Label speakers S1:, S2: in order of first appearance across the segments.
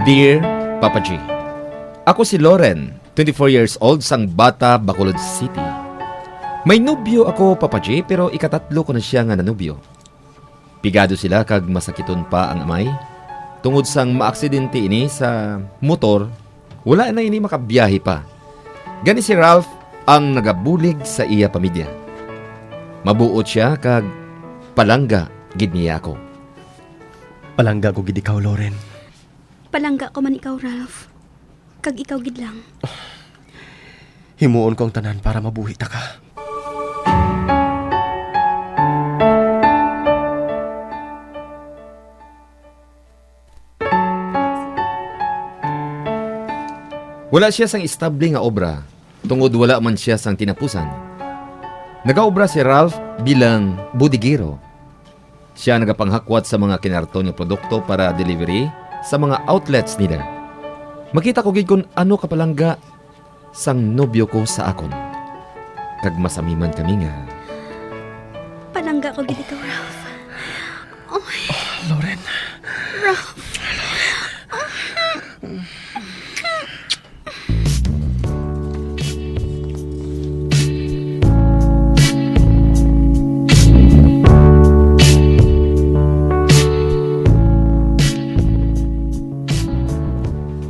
S1: Dear Papa G, ako si Loren, 24 years old, sang bata, Bacolod City. May nubyo ako, Papa G, pero ikatatlo ko na siya nga nanubyo. Pigado sila kag masakiton pa ang amay. Tungod sang maaksidente ini sa motor, wala na ini makabiyahe pa. Gani si Ralph ang nagabulig sa iya pamilya. Mabuot siya kag palangga gid niya ako.
S2: Palangga ko gid ikaw, Loren.
S3: Palangga ko man ikaw, Ralph. Kag ikaw gid lang.
S2: Himuon ko ang tanan para mabuhi ta ka.
S1: Wala siya sang estable nga obra, tungod wala man siya sang tinapusan. Nagaobra si Ralph bilang budigero. Siya nagapanghakwat sa mga kinarton nga produkto para delivery sa mga outlets nila. Makita ko gid kung ano kapalangga sang nobyo ko sa akon. Kag masamiman kami nga.
S3: Palangga ko gid ikaw, Ralph.
S2: Loren.
S3: Ralph.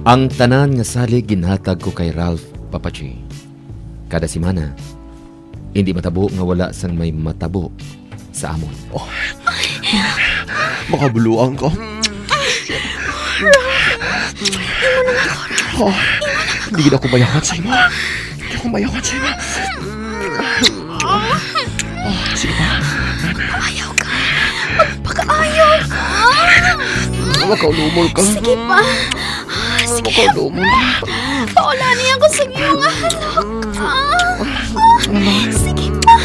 S1: Ang tanan nga salig ginhatag ko kay Ralph, Papa G. Kada simana, hindi matabo nga wala sang may matabo sa amon.
S2: Makabuluan ko. Hindi gid ako mayawan sa imo. Hindi ako mayawan sa imo. Sige pa.
S3: Ayaw ka. Magpakaayaw ka.
S2: Makaulumol ka.
S3: Sige pa. Sige.
S2: Makaulumol ka.
S3: Paula niya ako sa iyong halok. Sige pa.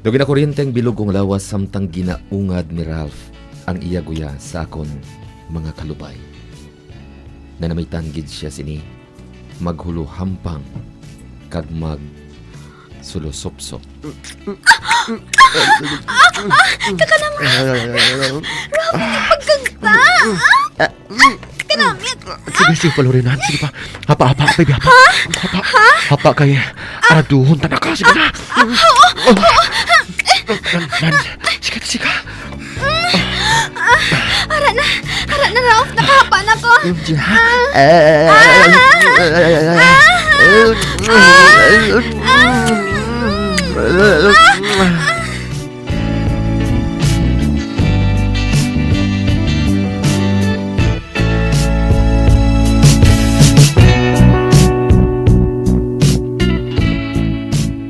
S1: Dogi na kuryenteng bilog kong lawas samtang ginaungad ni Ralph ang iya guya sa akon mga kalubay. Nanamitan gid siya sini maghulo hampang kag mag sulusopsop.
S3: Kakanamit. Pagkagta. Kakanamit.
S2: Sige pa, Lorenan. Sige pa. Hapa. Baby, hapa. Hapa kay araduhon tanaka. Sige na. Man. Sige.
S3: Hara na, Ralph. Nakahapa na ko.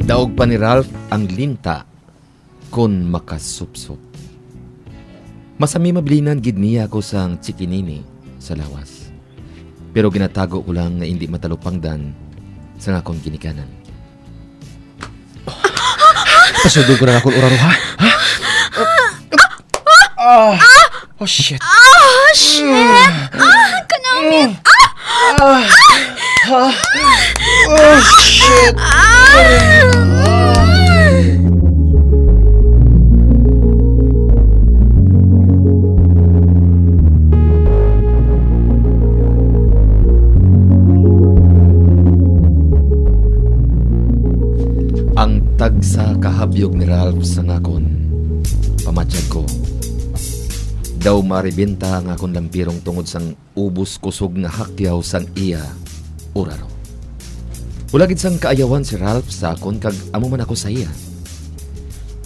S1: Daog pa ni Ralph ang linta kon makasupsop. Masami mabilinan gid niya ako sang tsikinini sa lawas. Pero ginatago ko lang na hindi matalupangdan sa akong ginikanan.
S2: Pasudog ko na akong uraro, ha? Oh, shit.
S3: Shit! Kanamit!
S2: Oh, shit.
S1: Ang tagsa kahabyog ni Ralph sa ngakon, pamatyag ko. Daw maribenta ang akong lampirong tungod sang ubos kusog nga hakyaw sang iya uraro. Wala gid sang kaayawan si Ralph sa akon kag amo man ako sa iya.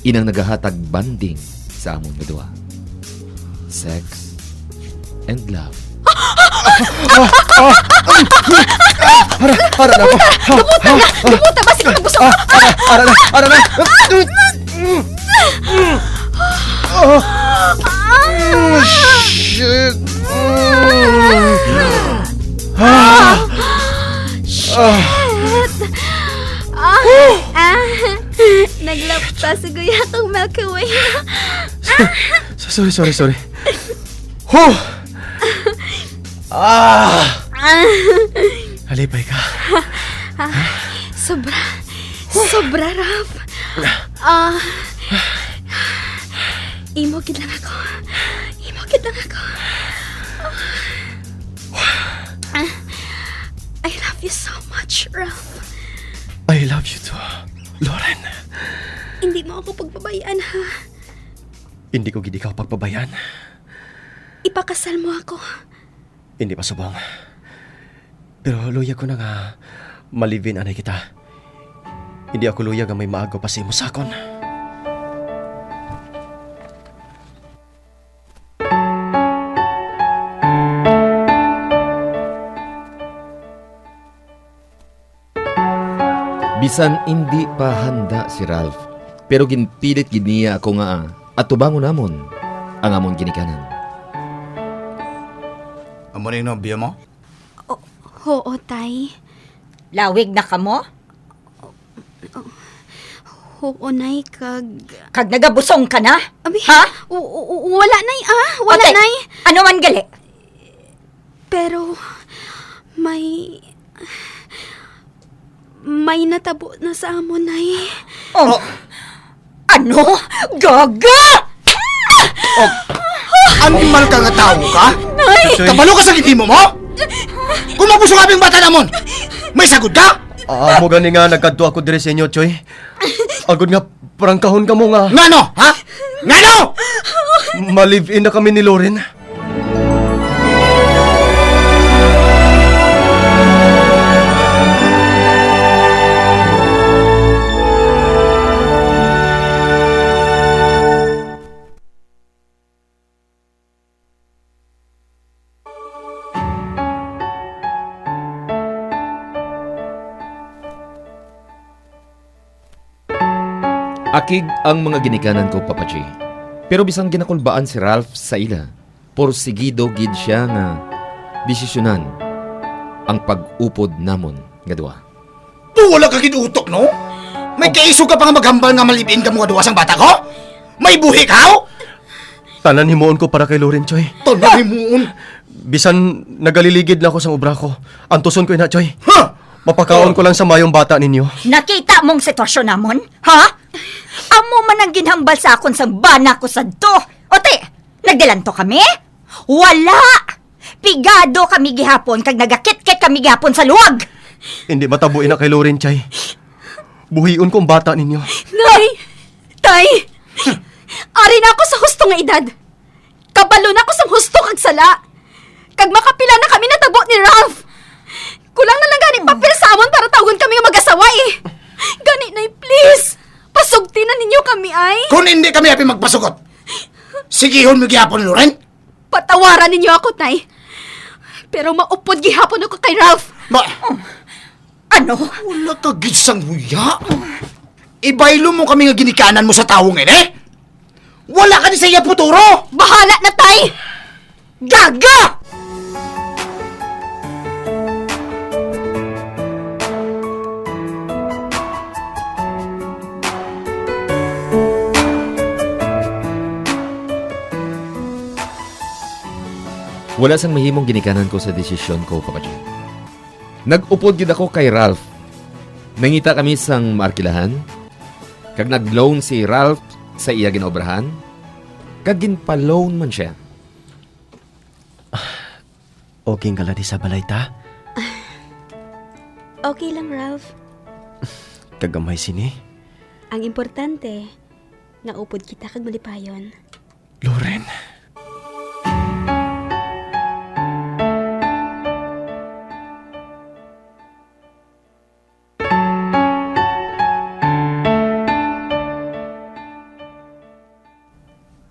S1: Inang nagahatag banding sa amon nga. Sex and love.
S2: Hara na ako.
S3: Lubuta ba? Sige, nagbuso ko.
S2: Hara na. Shit.
S3: Naglapta sa guya kong Milky Way.
S2: Sorry. Halipay ka.
S3: Sobra. Sobra, Ralph. Imo gid lang ako. Imo gid lang ako. I love you so much, Ralph.
S2: I love you too, Loren.
S3: Hindi mo ako pagbabayaan, ha?
S2: Hindi ko gid ikaw pagpabayan.
S3: Ipakasal mo ako.
S2: Hindi pa subong. Pero luya ko na nga malibin anay kita. Hindi ako luya nga may maago pa sa imo sakon.
S1: Bisan hindi pa handa si Ralph, pero ginpilit gid niya ako nga at tubangon namon ang amon ginikanan.
S4: Amo na yung nobyo mo?
S3: Oo, tay.
S5: Lawig na ka mo?
S3: Oo, nay, kag...
S5: Kag nagabusong ka na?
S3: Abi,
S5: Ha?
S3: wala, nay, Wala,
S5: Ote,
S3: nay.
S5: Ano man gali?
S3: Pero, may natabo na sa amon, nay.
S5: Oh. Ano? Gaga!
S4: Animal ka nga tao ka?
S5: Nay!
S4: Kabalo ka sa gitimo mo? Kung mabuso nga bing bata namon, may sagod ka?
S2: Mo gani nga nagkadto ako dire sa inyo, Choy. Agod nga prangkahon ka mo nga.
S4: Ngano, ha? Ngano?
S2: Malive-in na kami ni Loren.
S1: Akig ang mga ginikanan ko, Papa J. Pero bisang ginakulbaan si Ralph sa ila, porsigido gid siya nga desisyonan ang pag-upod namon nga duwa.
S4: Wala ka kinutok, no? May kaiso ka pa nga maghambal nga malibin ka mga duwasang bata ko? May buhi ka, ho?
S2: Tanan himuon ko para kay Loren, Choy.
S4: Tanay mo.
S2: Bisan nagaliligid na ako sa obra ko. Antuson ko ina, Choy.
S4: Ha?
S2: Mapakaon ko lang sa mayong bata ninyo.
S5: Nakita mong sitwasyon namon? Ha? Amo man ang ginhambal sa akon sa bana ko sadto. Ote, nagdilanto kami? Wala! Pigado kami gihapon kag nagakit-kit kami gihapon sa luwag.
S2: Hindi matabuin na kay Loren, Chay. Buhion ko ang bata ninyo.
S3: Nay! Tay! Ari na ako sa husto nga edad. Kabalo na ako sa husto kag sala. Kag makapila na kami natabo ni Ralph. Kulang na lang gani papel sa amon para tawgon kami nga mag-asawa eh. Gani, nay, please. Pasugti na ninyo kami ay.
S4: Kung hindi kami happy magpasugot, sigihon mo gihapon, Loren.
S3: Patawaran ninyo ako, tay. Pero maupod gihapon ako kay Ralph.
S5: Ano?
S4: Wala ka gisang huya. Ibaylo mo kami nga ginikanan mo sa tao ngayon, eh? Wala ka ni sa iya puturo!
S3: Bahala na, tay!
S5: Gaga!
S1: Wala sang mahimong ginikanan ko sa desisyon ko, Papa J. Nag-upod gid ako kay Ralph. Nangita kami sang maarkilahan. Kag nag-loan si Ralph sa iya ginobrahan. Kag ginpa-loan man siya.
S2: Okay nga di sa balay ta.
S3: Okay lang, Ralph.
S2: Kagamay sini.
S3: Ang importante, naupod kita kag malipayon.
S2: Loren.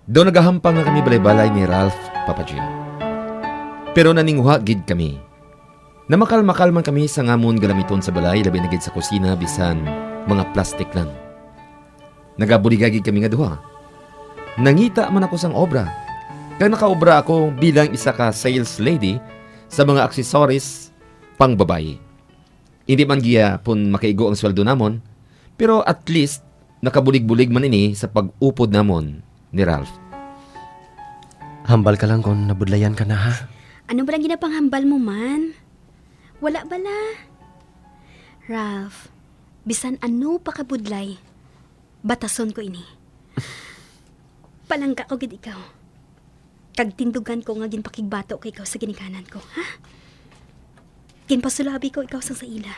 S1: Doon nagahampang nga kami balay-balay ni Ralph, Papa J. Pero naningwa gid kami. Namakal-makal man kami sa ngamon galamiton sa balay, labi na gid sa kusina bisan mga plastic lang. Nagabuligagid kami nga duha. Nangita man ako sang obra. Kaya nakaobra ako bilang isa ka sales lady sa mga aksesoris pang babae. Hindi man giya pun makaigo ang sweldo namon, pero at least nakabulig-bulig man ini sa pag-upod namon ni Ralph.
S2: Hambal ka lang kung nabudlayan ka na, ha?
S3: Ano ba lang ginapanghambal mo man? Wala bala. Ralph, bisan ano pa kabudlay, batason ko ini. Palangga ko gid ikaw. Kag tindugan ko nga ginpakigbato kay ikaw sa ginikanan ko, ha? Ginpasulabi ko ikaw sa ila.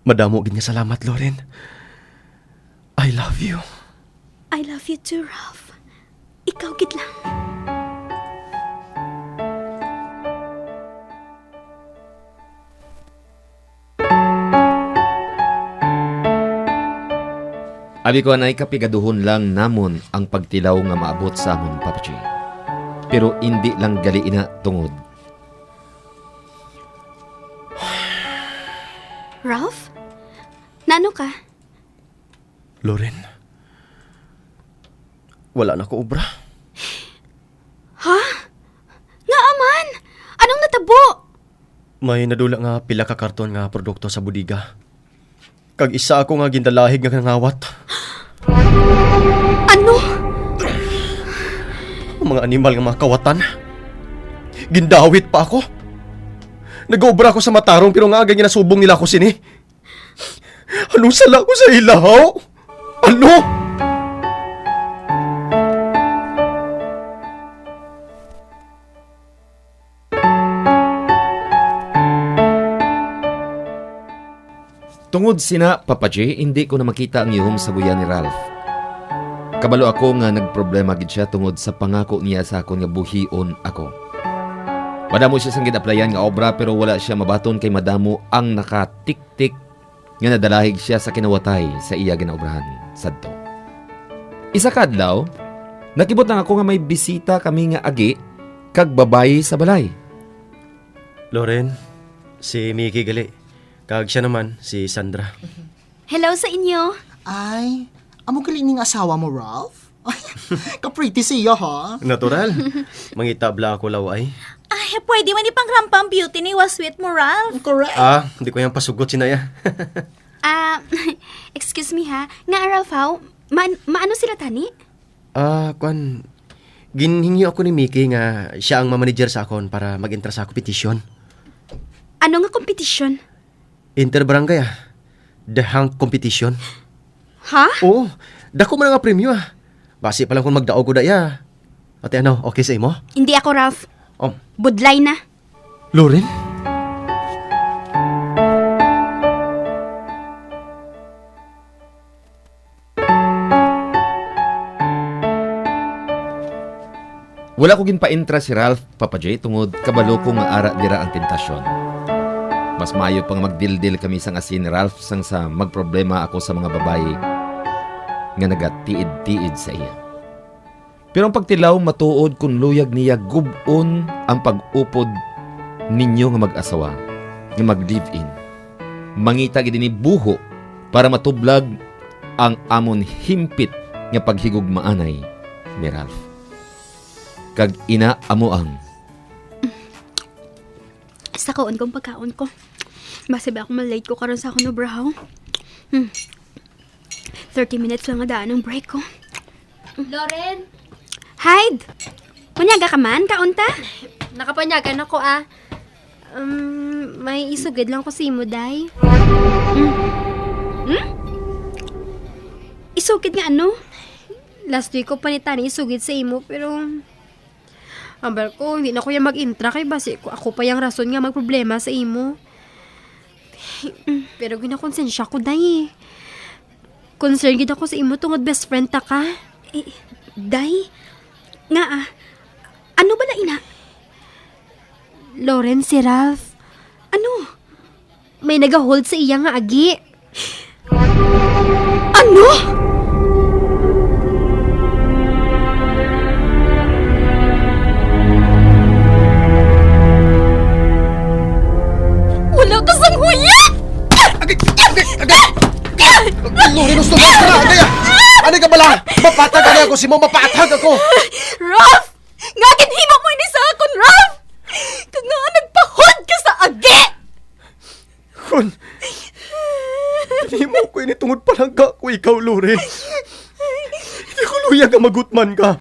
S2: Madamo gid nga salamat, Loren. I love you.
S3: I love you too, Ralph. Ikaw gid lang.
S1: Abi ko anay kapigaduhon lang namon ang pagtilaw nga maabot sa amon, Papa G. Pero hindi lang gali ina tungod.
S3: Ralph? Nano ka?
S2: Loren. Wala na ko obra.
S3: Ha? Nga aman! Anong natabo?
S2: May nadula nga pila ka karton nga produkto sa budiga. Kag isa ako nga gindalahig nga ngawat.
S3: Ano?
S2: Ang mga animal nga mga kawatan. Gindawit pa ako. Nag-obra ako sa matarong pero nga agad ginasubong nila ako sini. Anong sala ko sa ilahaw? Ano?
S1: Tungod sina, Papa J, hindi ko na makita ang yuhom sa buya ni Ralph. Kabalo ako nga nagproblema gid siya tungod sa pangako niya sa akon nga buhion ako. Madamo siya sang gid-applyan nga obra pero wala siya mabaton kay madamo ang nakatik-tik nga nadalahig siya sa kinawatay sa iya ginaobrahan sadto. Isa ka adlaw, nakibot lang ako nga may bisita kami nga agi kag babayi sa balay.
S2: Loren, si Mickey gali. Kag siya naman, si Sandra.
S3: Hello sa inyo.
S4: Ay, amo ning asawa mo, Ralph? Ay, ka-pretty siya, ha?
S2: Natural. Mangitabla ako laway.
S5: Ay, pwede man ipang rampang beauty ni Waswit mo, Ralph.
S4: Correct.
S2: Hindi ko yung pasugot sinaya.
S3: Excuse me ha. Nga Ralph, how? Maano sila tani?
S2: Kwan, ginhingi ako ni Mickey nga siya ang mamanager sa akon para mag-enter sa kompetisyon.
S3: Ano nga kompetisyon?
S2: Interbarangay Dahang competition.
S3: Ha?
S2: Oo, dako man nga premyo Basi pa lang kung magdaog ko daya. Ate ano, okay sa imo?
S3: Hindi ako, Ralph.
S2: Oh,
S3: Budlay na.
S2: Loren?
S1: Wala ko ginpa-intra si Ralph, Papa J, tungod kabalo ko nga ara dira ang tentasyon. Mas maayo pang magdildil kami sang asin ni Ralph sang sa magproblema ako sa mga babae nga nagatiid-tiid sa iya. Pero ang pagtilaw matuod kung luyag niya gubon ang pag-upod ninyo nga mag-asawa, nga mag-live-in. Mangita gid ni buho para matublag ang amon himpit nga paghigugmaanay ni Ralph. Kag ina amuang.
S3: Sa kaon kong pagkaon ko. Basta ba ako malate ko karon sa akong obrahaw? 30 minutes lang nga daan ang break ko.
S6: Loren,
S3: Hide! Manyaga ka man, kaunta?
S6: nakapanyagan ako may isugid lang ko si mo, day.
S3: Isukid nga ano?
S6: Last week ko panitani isugid sa imo, pero ambar ko, hindi na ko yung mag-intra kay basi ko. Ako pa yung rason nga magproblema sa imo. Pero ginakonsensya ko, day. Concerned gid ako sa imo tungod best friend ta ka.
S3: Day? Nga ano ba na ina?
S6: Loren, si Ralph.
S3: Ano?
S6: May nag-hold sa iya nga agi.
S3: Ano? Wala ka sang huya!
S2: Loren, gusto mo na agaya! Ano ka bala? Mapatag ako si mo, mapatag ako!
S3: Ralph! Nga kinhima mo ini sa akon, Ralph! Kag nga nagpahod ka sa agi!
S2: Kun, hindi mo ko initungod palangga ko ikaw, Loren. Hindi ko luyag ang magutman ka.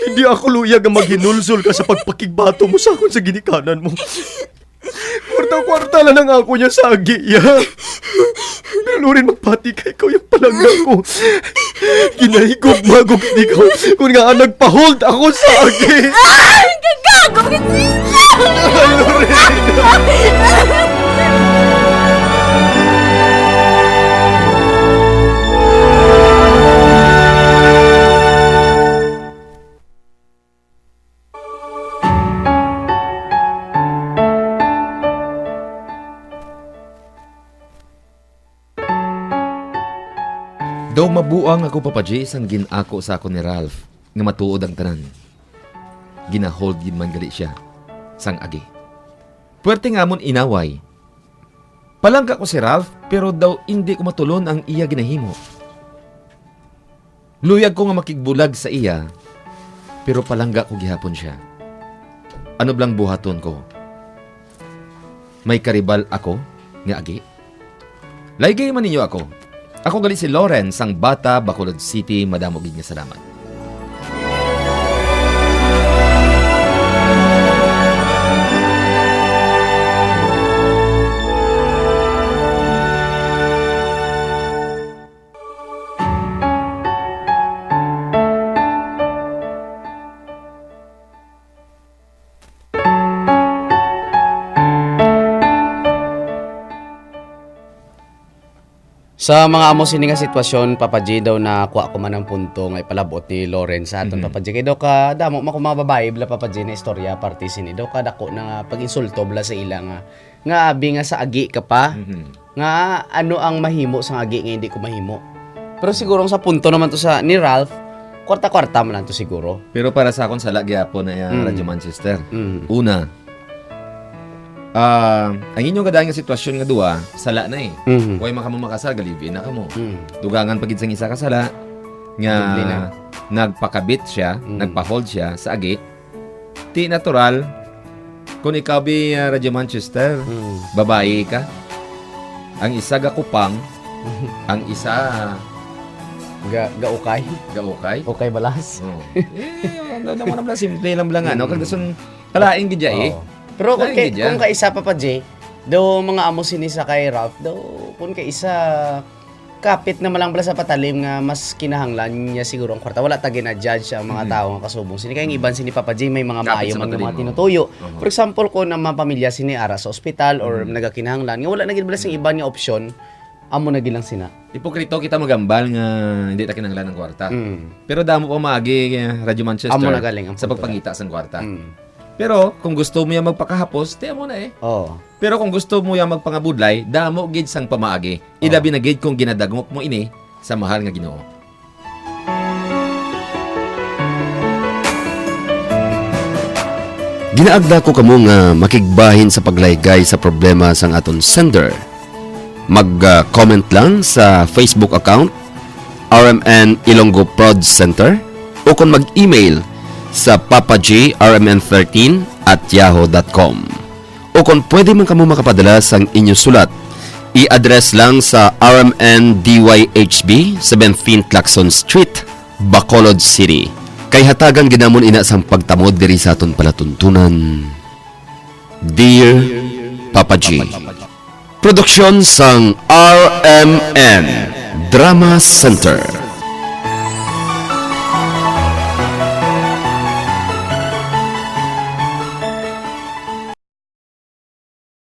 S2: Hindi ako luyag ang maghinulsol ka sa pagpakigbato mo sa akon sa ginikanan mo. Kwarta-kwarta lang ang ako niya sa agi, ya. Pero Loren, magpati kay ikaw yung palangga ko. Ginahigog-magog ni ko kung nga nagpa-hold ako sa agi.
S3: Ay! Gagago kasi!
S1: Daw mabuang ako Papa J sang ginako sa ako ni Ralph nga matuod ang tanan. Ginahold gid man gali siya sang agi. Puwerte nga mon inaway. Palangga ko si Ralph pero daw hindi ko matulon ang iya ginahimo. Luyag ko nga makigbulag sa iya pero palangga ko gihapon siya. Ano blang buhaton ko? May karibal ako nga agi? Laygay man ninyo ako. Ako gali si Loren sang Bata, Bacolod City, madamo gid nga salamat.
S7: Sa mga amo sini nga sitwasyon, Papa J daw na kuha ko man ang punto nga ipalabot ni Loren sa aton Papa J. Kaya daw ka damo man kung mga babae bla Papa J na istorya parte sini daw ka dako na pag-insulto bla sa ila nga abi nga sa agi ka pa nga ano ang mahimo sa agi nga hindi ko mahimo. Pero siguro sa punto naman to sa ni Ralph, kwarta-kwarta man lang to siguro.
S1: Pero para sa akon sala gyapon na Radyo Manchester. Una, ang inyong kadaan nga sitwasyon nga duwa, sala na eh. Huwag makamo makasal, galibin na kamo. Dugangan pagid sang isa kasala, nga
S7: Dubli na.
S1: nagpakabit siya, nagpa-hold siya sa agi. Ti natural, kung ikaw bi Radyo Manchester, babae ka. Ang isa gakupang, ang isa
S7: Gaukay.
S1: gaukay.
S7: Okay balas.
S1: Oh. Ano naman lang, simple lang lang ano. Kagdason, kalaing gidya eh.
S7: Pero kung,
S1: Dahil hindi
S7: kung kaisa Papa J, daw mga amo sini sa kay Ralph, daw kung kaisa kapit na malang bala sa patalim nga mas kinahanglan niya siguro ang kwarta. Wala tagi na judge ang mga tao nga kasubong sini. Kaya iban sini Papa J may mga
S1: Kapit
S7: maayo
S1: sa
S7: man nga
S1: patalim,
S7: mga
S1: oh.
S7: tinutuyo. For example, kung ang mga pamilya sini ara sa ospital or nagakinahanglan, nga wala na gid bala sing iban nga opsyon, amo na gilang sina.
S1: Hipokrito kita magambal nga hindi ta kinahanglan ng kwarta. Pero damo pa maagi Radyo Manchester
S7: Amo na galing ang
S1: sa
S7: punto
S1: pagpangita sa kwarta. Pero kung gusto mo yan magpakahapos, tiyan mo na eh.
S7: Oh.
S1: Pero kung gusto mo yan magpangabudlay, damo gid sang pamaagi. Ilabi na gid kung ginadagmok mo ini sa mahal nga Ginoo.
S8: Ginaagda ko kamo nga makigbahin sa paglaygay sa problema sang aton sender. Mag-comment lang sa Facebook account RMN Ilonggo Prod Center o kung mag-email sa papajrmn13@yahoo.com. O kung pwede man kamo makapadala sang inyong sulat, i-address lang sa RMN DYHB 17 Clacson Street, Bacolod City. Kay hatagan ginamon ina sang pagtamod diri sa aton palatuntunan. Dear Papa G. Produksyon sang RMN Drama Center.